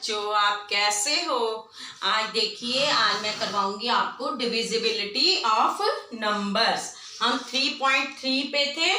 बच्चों, आप कैसे हो। आज देखिए, आज मैं करवाऊंगी आपको डिविजिबिलिटी ऑफ नंबर्स। हम 3.3 पे थे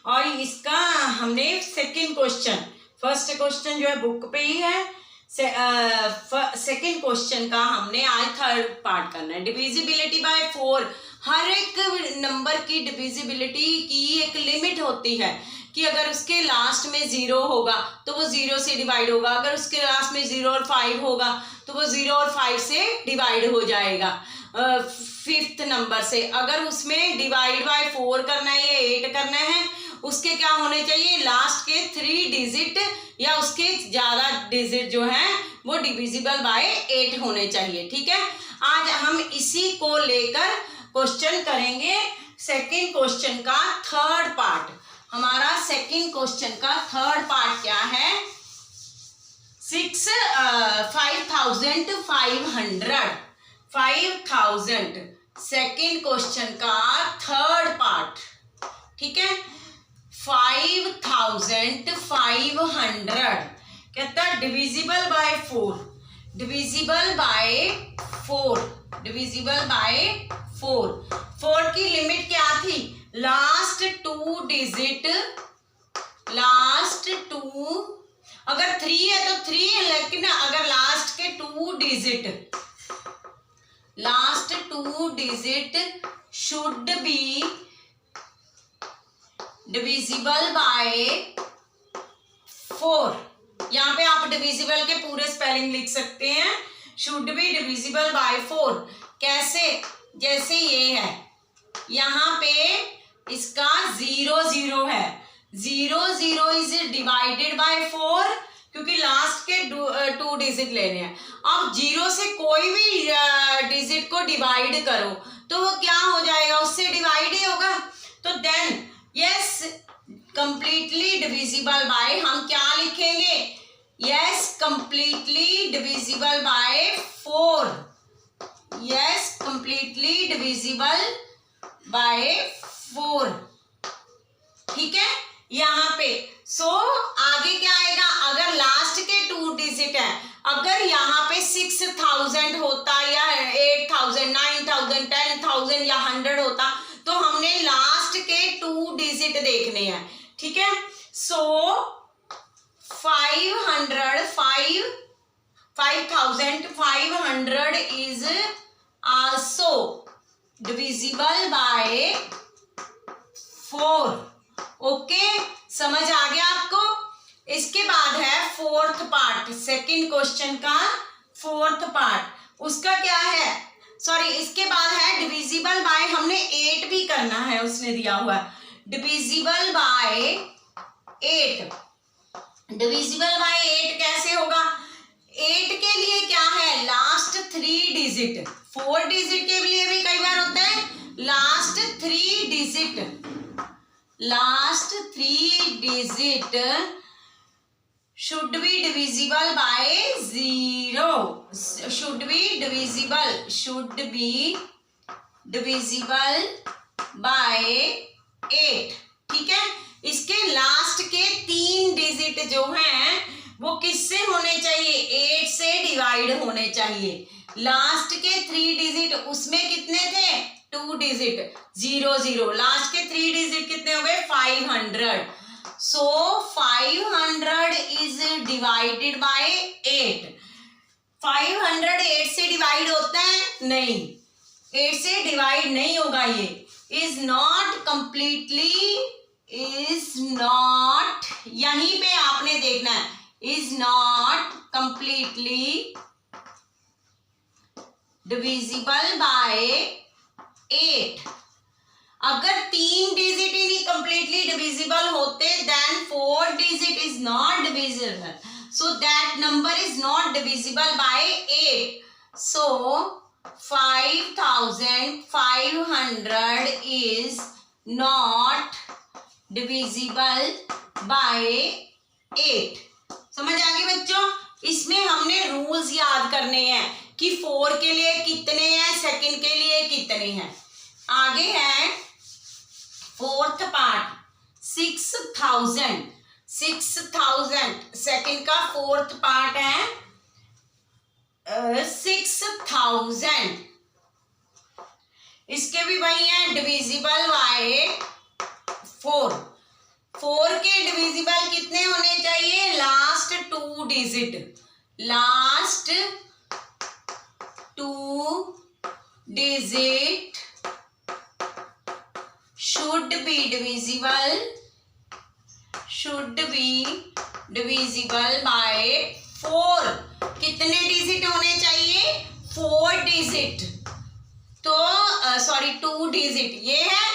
और इसका हमने सेकंड क्वेश्चन, फर्स्ट क्वेश्चन जो है बुक पे ही है, सेकंड क्वेश्चन का हमने आज थर्ड पार्ट करना है। Divisibility bye 4। हर एक नंबर की डिविजिबिलिटी की एक लिमिट होती है कि अगर उसके लास्ट में 0 होगा तो वो 0 से डिवाइड होगा, अगर उसके लास्ट में 0 और 5 होगा तो वो 0 और 5 से डिवाइड हो जाएगा। फिफ्थ नंबर से अगर उसमें डिवाइड बाय 4 करना है या 8 करना है, उसके क्या होने चाहिए, लास्ट के 3 डिजिट या उसके ज्यादा डिजिट जो है वो डिविजिबल बाय 8 होने चाहिए। ठीक है, आज हम इसी को लेकर क्वेश्चन करेंगे। सेकंड क्वेश्चन का थर्ड पार्ट, हमारा सेकंड क्वेश्चन का थर्ड पार्ट क्या है, 5,500 सेकंड क्वेश्चन का थर्ड पार्ट। ठीक है, 5,500 कहता है divisible by 4, divisible by 4, divisible by 4। 4 की लिमिट क्या थी, लास्ट 2 डिजिट, लास्ट 2, अगर 3 है तो 3, लेकिन अगर लास्ट के 2 digit, last 2 digit should be divisible by 4। यहाँ पे आप डिविजिबल के पूरे स्पेलिंग लिख सकते हैं, शुड बी डिविजिबल बाय 4। कैसे, जैसे ये है, यहाँ पे इसका 0 0 है, 0 0 इज डिवाइडेड बाय 4 क्योंकि लास्ट के 2 डिजिट लेने हैं। अब 0 से कोई भी डिजिट को डिवाइड करो तो वो क्या हो जाएगा, उससे डिवाइड ही होगा। तो then yes completely divisible by, हम क्या लिखेंगे, yes completely divisible by 4, yes completely divisible by 4। ठीक है, यहाँ पे आगे क्या आएगा, अगर लास्ट के 2 डिजिट है, अगर यहाँ पे 6,000 होता या 8,000, 9,000, 10,000 या 100 होता तो हमने लास्ट के 2 डिजिट देखने हैं। ठीक है, 5,500 is also divisible by 4। Okay, समझ आ गया आपको। इसके बाद है फोर्थ पार्ट, सेकंड क्वेश्चन का फोर्थ पार्ट, उसका क्या है, सॉरी इसके बाद है डिविजिबल बाय, हमने 8 भी करना है, उसने दिया हुआ डिविजिबल बाय 8। डिविजिबल बाय 8 कैसे होगा, 8 के लिए क्या है, लास्ट 3 डिजिट, 4 डिजिट के लिए भी कई बार होता है last 3 digit, last 3 digit should be divisible by 0, should be divisible by 8। ठीक है, इसके लास्ट के 3 डिजिट जो हैं वो किससे होने चाहिए, 8 से डिवाइड होने चाहिए। लास्ट के 3 डिजिट, उसमें कितने थे, 2 डिजिट, 0 0, लास्ट के 3 डिजिट कितने हो गए, 500। So 500 is divided by 8। 500 8 से डिवाइड होता है, नहीं, 8 से डिवाइड नहीं होगा, ये is not completely, is not, यहीं पे आपने देखना है, is not completely divisible by 8। अगर 3 डिजिट ही नहीं कंप्लीटली डिविजिबल होते, then 4 digit is not divisible, so that number is not divisible by 8। So 5,500 is not divisible by 8। समझ आ गई बच्चों, इसमें हमने रूल्स याद करने हैं कि 4 के लिए कितने हैं, सेकंड के लिए कितने हैं। आगे है फोर्थ पार्ट, 6,000 सेकंड का फोर्थ पार्ट है 6000। इसके भी वही है, डिविजिबल बाय 4। 4 के डिविजिबल कितने होने चाहिए? Last 2 digit, last 2 digit should be divisible by 4। कितने डिजिट होने चाहिए? 4 डिजिट, तो सॉरी 2 डिजिट ये है।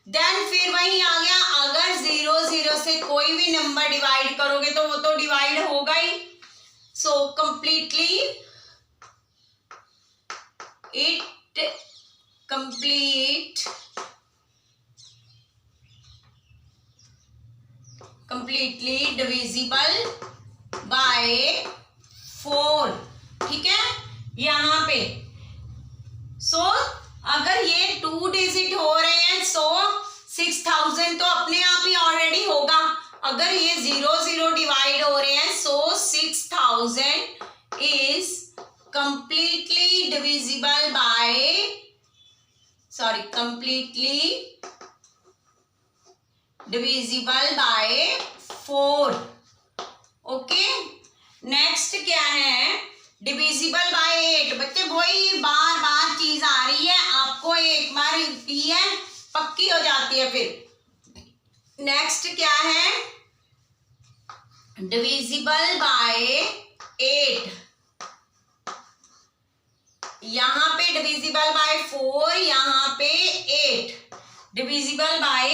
देन फिर वही आ गया, अगर 0 0 से कोई भी नंबर डिवाइड करोगे तो वो तो डिवाइड होगा ही। So completely divisible by 4। ठीक है यहाँ पे। सो अगर ये 2 डिजिट हो रहे हैं, सो 6000 तो अपने आप ही ऑलरेडी होगा। अगर ये 0 0 डिवाइड हो रहे हैं, सो 6000 is completely divisible by 4। Okay, next क्या है? Divisible by 8। बच्चे वही बार बार चीज आ रही है, आपको एक बार की है पक्की हो जाती है। फिर नेक्स्ट क्या है? Divisible by 8। यहाँ पे डिविजिबल बाय 4, यहाँ पे 8, डिविजिबल बाय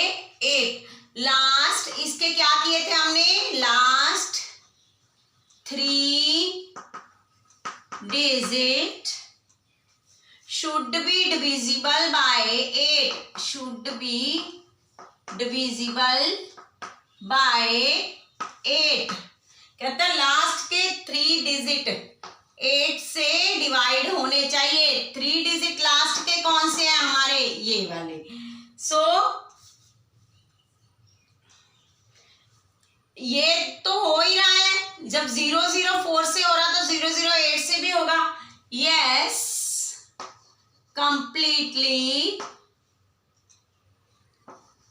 8। लास्ट इसके क्या किए थे हमने? Last 3 digit should be divisible by 8, should be divisible by 8। कहता है लास्ट के 3 डिजिट 8 से डिवाइड होने चाहिए। 3 डिजिट लास्ट के कौन से हैं? हमारे ये वाले। सो ये तो हो ही रहा है, जब 0 0 4 से हो रहा तो 0 0 8 से भी होगा। Yes,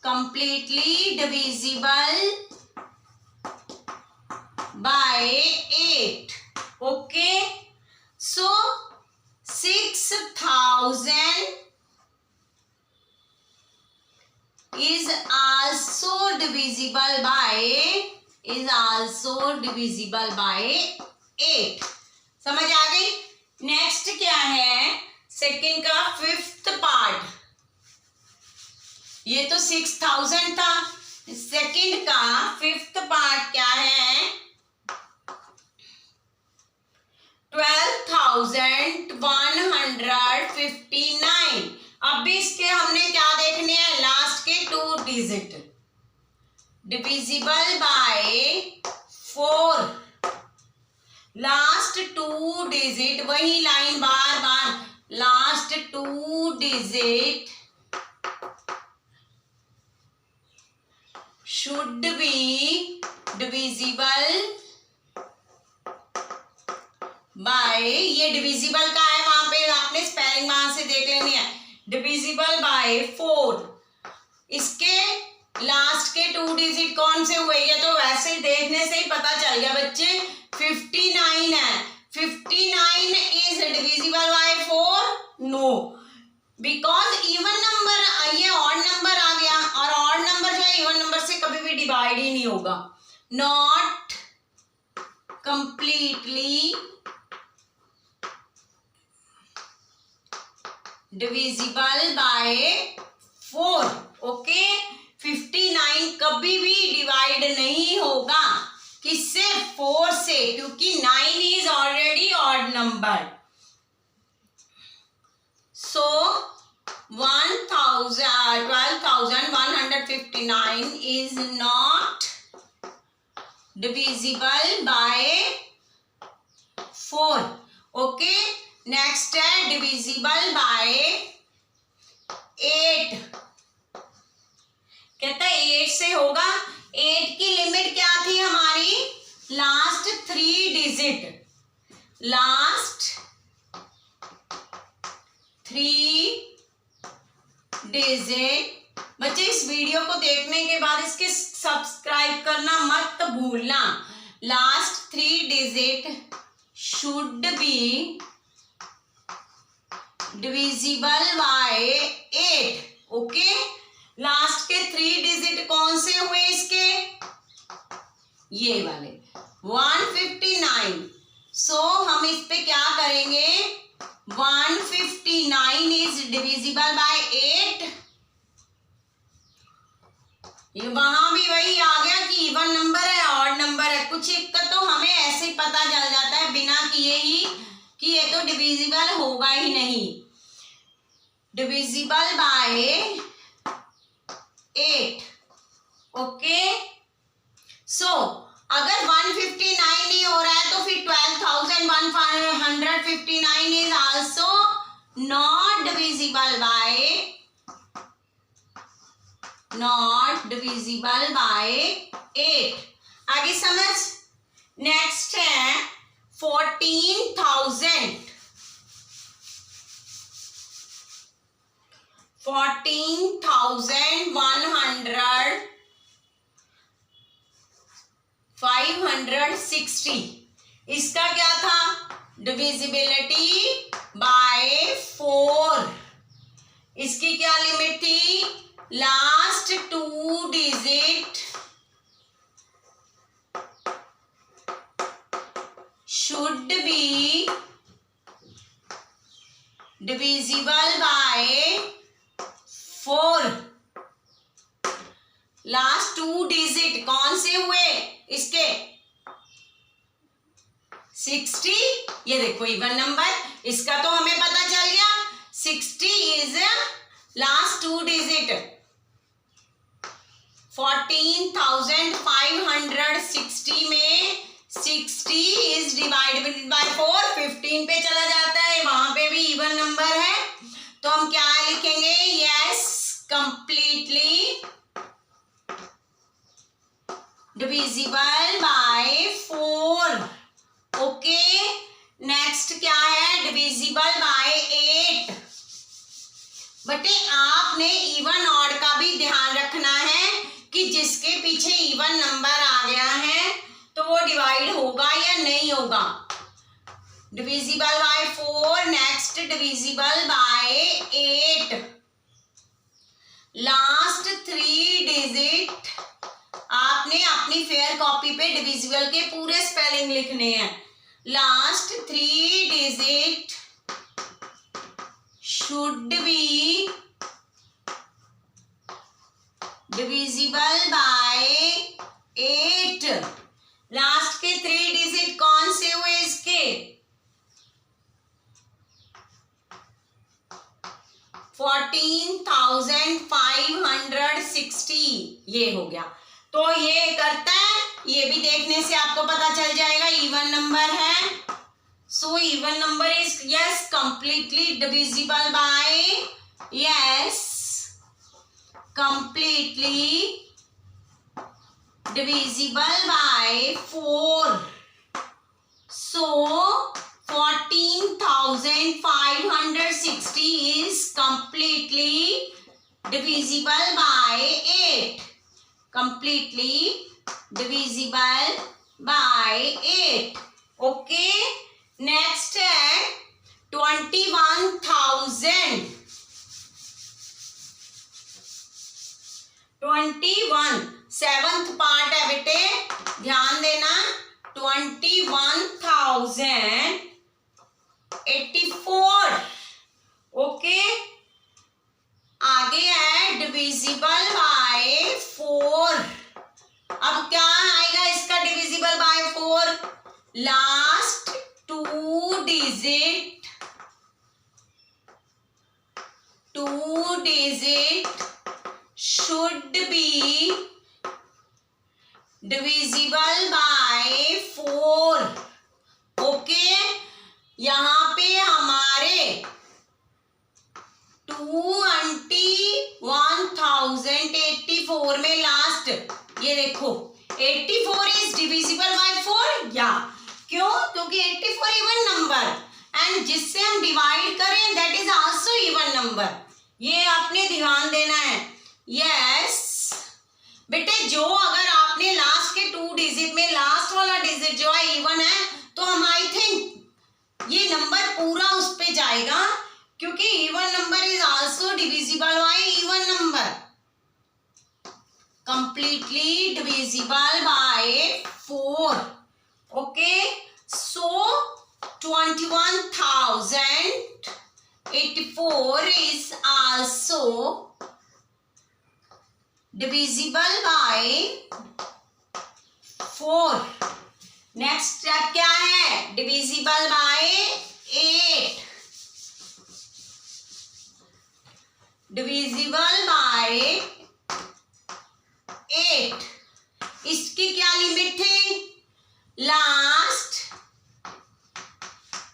completely divisible by 8। okay, so 6000 is also divisible by 8। समझ आ गई? नेक्स्ट क्या है? सेकंड का 5th पार्ट। ये तो 6000 था, सेकंड का 5th पार्ट क्या है? 12,159। अब भी इसके हमने क्या देखने हैं? लास्ट के 2 digit divisible by 4। Last 2 digit, वही लाइन बार बार, last 2 digit should be divisible by, ये डिविजिबल का है, वहां पे आपने स्पेलिंग वहां से देख लेनी है। Divisible by 4। इसके लास्ट के 2 डिजिट कौन से हुए? ये तो वैसे ही देखने से ही पता चल गया बच्चे, 59 है। 59 is divisible by 4? No, because even number, ये ऑड नंबर आ गया, और ऑड नंबर जो है इवन नंबर से कभी भी डिवाइड ही नहीं होगा। Not completely divisible by 4। Okay, 59 कभी भी डिवाइड नहीं होगा, किससे? 4 से, क्योंकि 9 is already odd number. So 12,159 is not divisible by 4। Okay, next है डिविजिबल बाय 8। कहता है 8 से होगा। 8 की लिमिट क्या थी हमारी? Last 3 digit, last digit. बच्चे इस वीडियो को देखने के बाद इसके सब्सक्राइब करना मत भूलना। Last 3 digit should be divisible by 8। Okay, last के 3 डिजिट कौन से हुए इसके? ये वाले 159। सो हम इस पे क्या करेंगे? 159 इज डिविजिबल बाय 8। ये वहां भी वही आ गया कि इवन नंबर है, ऑड नंबर है। कुछ एक का तो हमें ऐसे ही पता चल जाता है बिना किए ही कि ये तो डिविजिबल होगा ही नहीं। Divisible by 8। ओके, सो अगर 159 नहीं हो रहा है तो फिर 12,159 is also not divisible by 8। आगे समझ। नेक्स्ट है 14,000। 560। इसका क्या था? Divisibility bye 4। इसकी क्या लिमिट थी? Last 2 digit should be divisible by 4। Last 2 digit कौन से हुए इसके? 60। ये देखो इवन नंबर, इसका तो हमें पता चल गया 60 इज लास्ट 2 डिजिट। 14,560 में 60 इज डिवाइडेड बाय 4। 15 पे चला जाता है, वहां पे भी इवन नंबर है, तो हम क्या लिखेंगे? Yes, completely divisible by 4। Okay, next क्या है? Divisible by 8। बटे आपने इवन ऑड का भी ध्यान रखना है कि जिसके पीछे इवन नंबर आ गया है तो वो डिवाइड होगा या नहीं होगा। Divisible by 4, next divisible by 8। Last 3 digit आपने अपनी फेयर कॉपी पे डिविजिबल के पूरे स्पेलिंग लिखने हैं। Last 3 digit should be divisible by 8। Last के 3 डिजिट कौन से हुए इसके? 14,560 ये हो गया। तो ये करता है, ये भी देखने से आपको पता चल जाएगा इवन नंबर है। So even number is yes completely divisible bye, yes completely divisible by 4। So 14,560 is completely divisible by 8. Completely divisible by 8. Okay. Next है 21,000. 21 7th पार्ट है बेटे, ध्यान देना। 21,084। ओके, आगे है डिविजिबल बाय 4। अब क्या आएगा इसका divisible by 4? Last 2 digit should be divisible by 4. Okay, यहां पे हमारे 21,084 में लास्ट ये देखो 84 इज डिविजिबल बाय 4 या क्यों? क्योंकि 84 इवन नंबर एंड जिससे हम डिवाइड करें that is also even number. ये आपने ध्यान देना है। यस बेटे, जो अगर आपने लास्ट के 2 डिजिट में लास्ट वाला डिजिट जो है इवन है, तो हम आई थिंक ये नंबर पूरा उस पे जाएगा, क्योंकि even number is also divisible by even number, completely divisible by 4। Okay, so 21,084 is also divisible by 4। Next step क्या है? Divisible by 8। Divisible by 8। इसकी क्या लिमिट थी? Last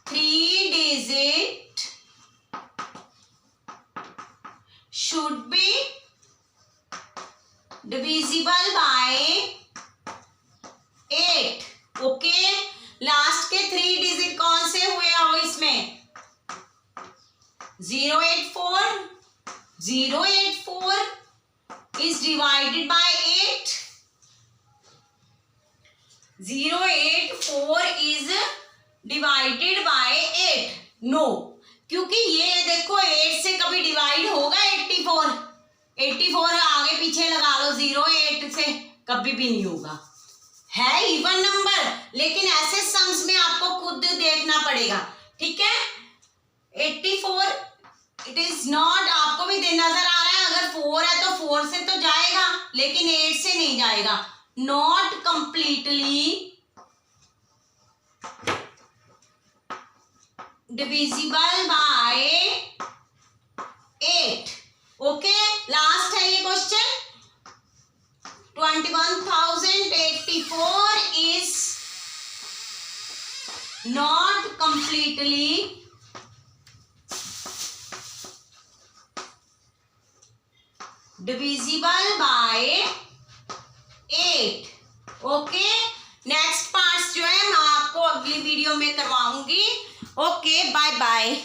3 digit should be divisible by 8। Okay, last के 3 digit कौन से हुए हो इसमें? 084 is divided by 8। 084 is divided by 8। No, क्योंकि ये देखो 8 से कभी डिवाइड होगा 84 आगे पीछे लगा लो, 08 से कभी भी नहीं होगा। है इवन नंबर, लेकिन ऐसे सम्स में आपको खुद देखना पड़ेगा, ठीक है। 84 इट इज नॉट, आपको भी नजर आ रहा है, अगर 4 है तो 4 से तो जाएगा, लेकिन 8 से नहीं जाएगा। Not completely divisible by 8। Okay, last है ये question. 21,084 is not completely divisible by 8। Okay, next parts जो है मैं आपको अगली वीडियो में करवाऊंगी। Okay, bye bye.